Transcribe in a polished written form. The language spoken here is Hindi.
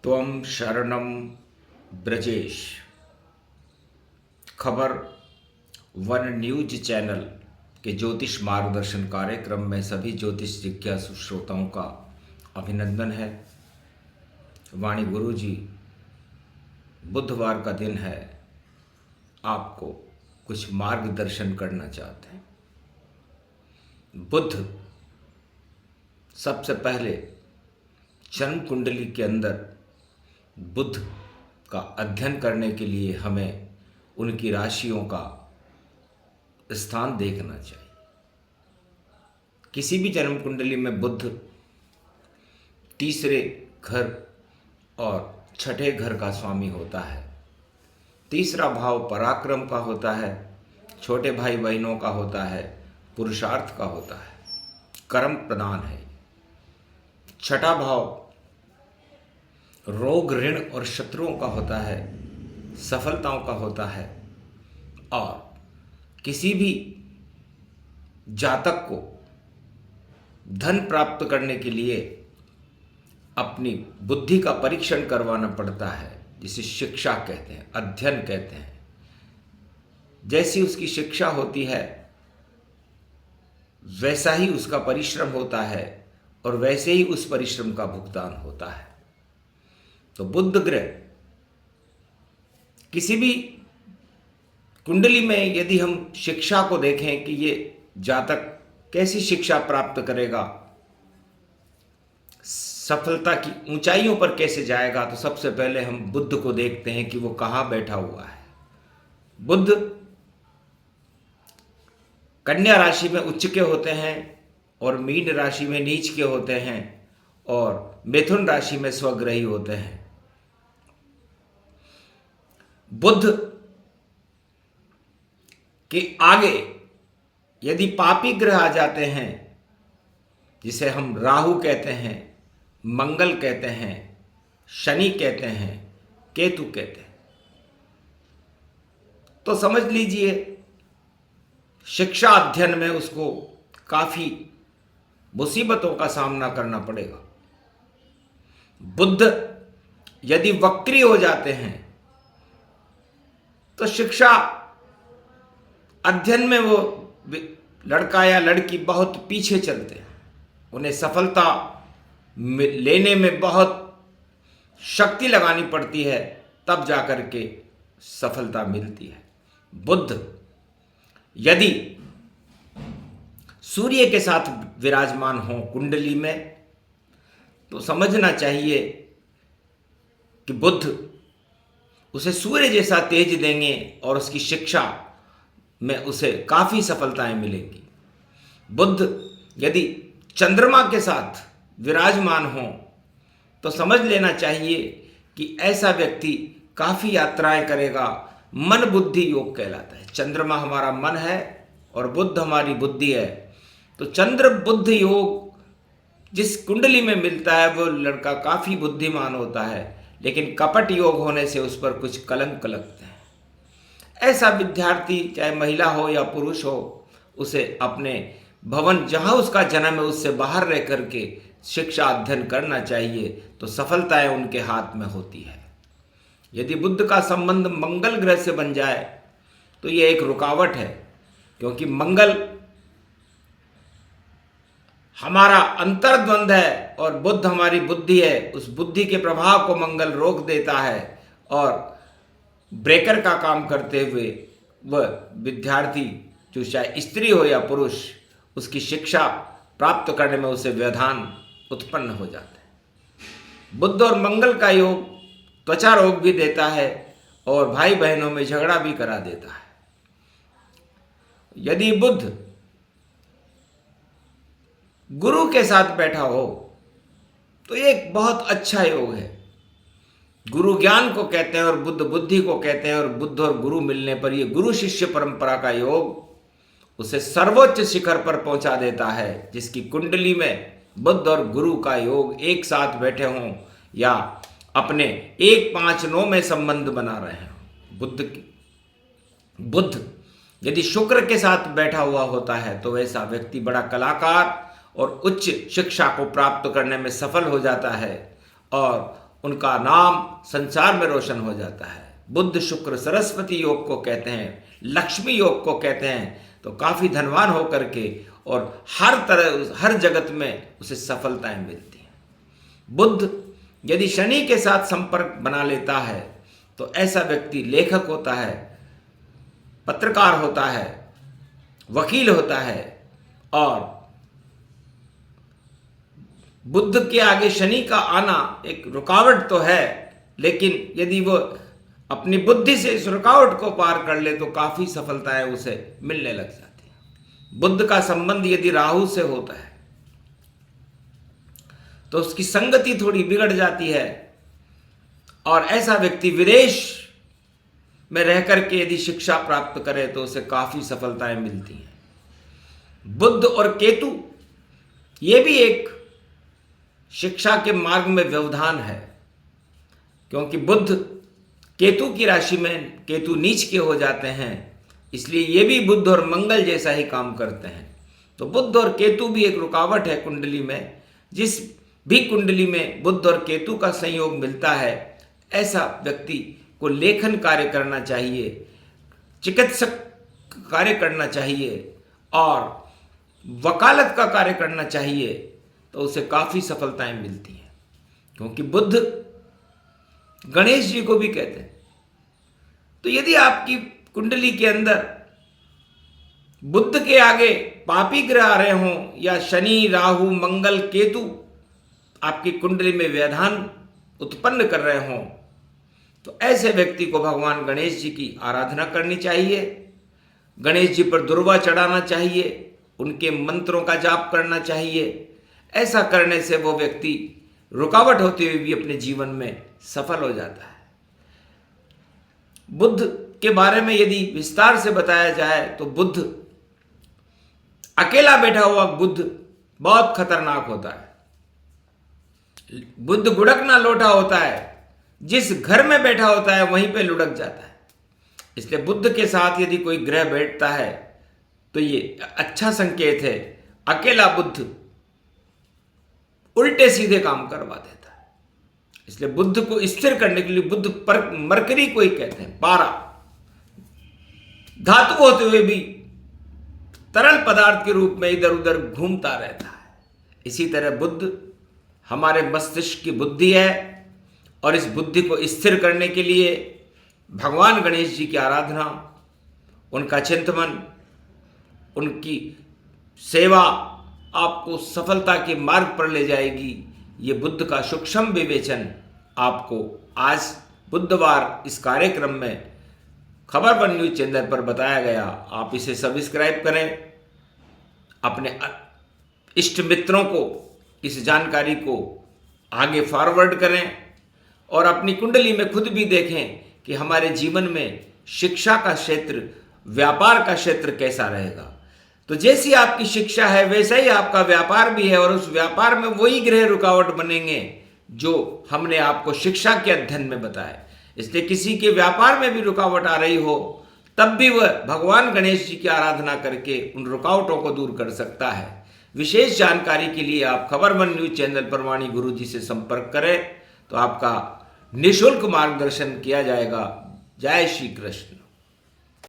त्वं शरणं ब्रजेश। खबर वन न्यूज चैनल के ज्योतिष मार्गदर्शन कार्यक्रम में सभी ज्योतिष जिज्ञासु श्रोताओं का अभिनंदन है। वाणी गुरु जी, बुधवार का दिन है, आपको कुछ मार्गदर्शन करना चाहते हैं। बुध सबसे पहले जन्म कुंडली के अंदर बुध का अध्ययन करने के लिए हमें उनकी राशियों का स्थान देखना चाहिए। किसी भी जन्म कुंडली में बुध तीसरे घर और छठे घर का स्वामी होता है। तीसरा भाव पराक्रम का होता है, छोटे भाई बहनों का होता है, पुरुषार्थ का होता है, कर्म प्रदान है। छठा भाव रोग ऋण और शत्रुओं का होता है, सफलताओं का होता है। और किसी भी जातक को धन प्राप्त करने के लिए अपनी बुद्धि का परीक्षण करवाना पड़ता है, जिसे शिक्षा कहते हैं, अध्ययन कहते हैं। जैसी उसकी शिक्षा होती है वैसा ही उसका परिश्रम होता है और वैसे ही उस परिश्रम का भुगतान होता है। तो बुध ग्रह किसी भी कुंडली में यदि हम शिक्षा को देखें कि ये जातक कैसी शिक्षा प्राप्त करेगा, सफलता की ऊंचाइयों पर कैसे जाएगा, तो सबसे पहले हम बुध को देखते हैं कि वो कहाँ बैठा हुआ है। बुध कन्या राशि में उच्च के होते हैं और मीन राशि में नीच के होते हैं और मिथुन राशि में स्वग्रही होते हैं। बुध के आगे यदि पापी ग्रह आ जाते हैं, जिसे हम राहु कहते हैं, मंगल कहते हैं, शनि कहते हैं, केतु कहते हैं, तो समझ लीजिए शिक्षा अध्ययन में उसको काफी मुसीबतों का सामना करना पड़ेगा। बुध यदि वक्री हो जाते हैं तो शिक्षा अध्ययन में वो लड़का या लड़की बहुत पीछे चलते हैं। उन्हें सफलता लेने में बहुत शक्ति लगानी पड़ती है, तब जाकर के सफलता मिलती है। बुध यदि सूर्य के साथ विराजमान हो कुंडली में, तो समझना चाहिए कि बुध उसे सूर्य जैसा तेज देंगे और उसकी शिक्षा में उसे काफ़ी सफलताएं मिलेंगी। बुध यदि चंद्रमा के साथ विराजमान हो तो समझ लेना चाहिए कि ऐसा व्यक्ति काफ़ी यात्राएं करेगा। मन बुद्धि योग कहलाता है। चंद्रमा हमारा मन है और बुध हमारी बुद्धि है। तो चंद्र बुध योग जिस कुंडली में मिलता है वो लड़का काफ़ी बुद्धिमान होता है, लेकिन कपट योग होने से उस पर कुछ कलंक लगते हैं। ऐसा विद्यार्थी चाहे महिला हो या पुरुष हो, उसे अपने भवन जहाँ उसका जन्म है उससे बाहर रह करके शिक्षा अध्ययन करना चाहिए, तो सफलताएं उनके हाथ में होती है। यदि बुध का संबंध मंगल ग्रह से बन जाए तो ये एक रुकावट है, क्योंकि मंगल हमारा अंतर्द्वंद है और बुध हमारी बुद्धि है। उस बुद्धि के प्रभाव को मंगल रोक देता है और ब्रेकर का काम करते हुए वह विद्यार्थी, जो चाहे स्त्री हो या पुरुष, उसकी शिक्षा प्राप्त करने में उसे व्यवधान उत्पन्न हो जाता है। बुध और मंगल का योग त्वचा रोग भी देता है और भाई बहनों में झगड़ा भी करा देता है। यदि बुध गुरु के साथ बैठा हो तो ये एक बहुत अच्छा योग है। गुरु ज्ञान को कहते हैं और बुद्ध बुद्धि को कहते हैं, और बुद्ध और गुरु मिलने पर ये गुरु शिष्य परंपरा का योग उसे सर्वोच्च शिखर पर पहुंचा देता है। जिसकी कुंडली में बुद्ध और गुरु का योग एक साथ बैठे हों या अपने 1-5-9 में संबंध बना रहे हैं। बुद्ध यदि शुक्र के साथ बैठा हुआ होता है तो वैसा व्यक्ति बड़ा कलाकार और उच्च शिक्षा को प्राप्त करने में सफल हो जाता है और उनका नाम संसार में रोशन हो जाता है। बुध शुक्र सरस्वती योग को कहते हैं, लक्ष्मी योग को कहते हैं। तो काफ़ी धनवान होकर के और हर तरह हर जगत में उसे सफलताएं मिलती हैं। बुध यदि शनि के साथ संपर्क बना लेता है तो ऐसा व्यक्ति लेखक होता है, पत्रकार होता है, वकील होता है। और बुध के आगे शनि का आना एक रुकावट तो है, लेकिन यदि वो अपनी बुद्धि से इस रुकावट को पार कर ले तो काफ़ी सफलताएं उसे मिलने लग जाती हैं। बुध का संबंध यदि राहु से होता है तो उसकी संगति थोड़ी बिगड़ जाती है और ऐसा व्यक्ति विदेश में रह करके यदि शिक्षा प्राप्त करे तो उसे काफ़ी सफलताएं मिलती हैं। बुध और केतु ये भी एक शिक्षा के मार्ग में व्यवधान है, क्योंकि बुध केतु की राशि में, केतु नीच के हो जाते हैं, इसलिए ये भी बुध और मंगल जैसा ही काम करते हैं। तो बुध और केतु भी एक रुकावट है कुंडली में। जिस भी कुंडली में बुध और केतु का संयोग मिलता है ऐसा व्यक्ति को लेखन कार्य करना चाहिए, चिकित्सक कार्य करना चाहिए और वकालत का कार्य करना चाहिए, तो उसे काफ़ी सफलताएं मिलती हैं। क्योंकि बुध गणेश जी को भी कहते हैं। तो यदि आपकी कुंडली के अंदर बुध के आगे पापी ग्रह आ रहे हों या शनि, राहु, मंगल, केतु आपकी कुंडली में व्यवधान उत्पन्न कर रहे हों तो ऐसे व्यक्ति को भगवान गणेश जी की आराधना करनी चाहिए, गणेश जी पर दुर्वा चढ़ाना चाहिए, उनके मंत्रों का जाप करना चाहिए। ऐसा करने से वो व्यक्ति रुकावट होते हुए भी अपने जीवन में सफल हो जाता है। बुध के बारे में यदि विस्तार से बताया जाए तो बुध अकेला बैठा हुआ बुध बहुत खतरनाक होता है। बुध गुड़कना लोटा होता है, जिस घर में बैठा होता है वहीं पे लुढ़क जाता है। इसलिए बुध के साथ यदि कोई ग्रह बैठता है तो ये अच्छा संकेत है। अकेला बुध उल्टे सीधे काम करवा देता है। इसलिए बुध को स्थिर करने के लिए बुध पर मरकरी को ही कहते हैं, पारा धातु होते हुए भी तरल पदार्थ के रूप में इधर उधर घूमता रहता है। इसी तरह बुध हमारे मस्तिष्क की बुद्धि है और इस बुद्धि को स्थिर करने के लिए भगवान गणेश जी की आराधना, उनका चिंतन, उनकी सेवा आपको सफलता के मार्ग पर ले जाएगी। ये बुध का सूक्ष्म विवेचन आपको आज बुधवार इस कार्यक्रम में खबर वन न्यूज चैनल पर बताया गया। आप इसे सब्सक्राइब करें, अपने इष्ट मित्रों को इस जानकारी को आगे फॉरवर्ड करें और अपनी कुंडली में खुद भी देखें कि हमारे जीवन में शिक्षा का क्षेत्र, व्यापार का क्षेत्र कैसा रहेगा। तो जैसी आपकी शिक्षा है वैसा ही आपका व्यापार भी है और उस व्यापार में वही ग्रह रुकावट बनेंगे जो हमने आपको शिक्षा के अध्ययन में बताया। इसलिए किसी के व्यापार में भी रुकावट आ रही हो तब भी वह भगवान गणेश जी की आराधना करके उन रुकावटों को दूर कर सकता है। विशेष जानकारी के लिए आप खबर वन न्यूज चैनल पर वाणी गुरु जी से संपर्क करें तो आपका निःशुल्क मार्गदर्शन किया जाएगा। जय श्री कृष्ण।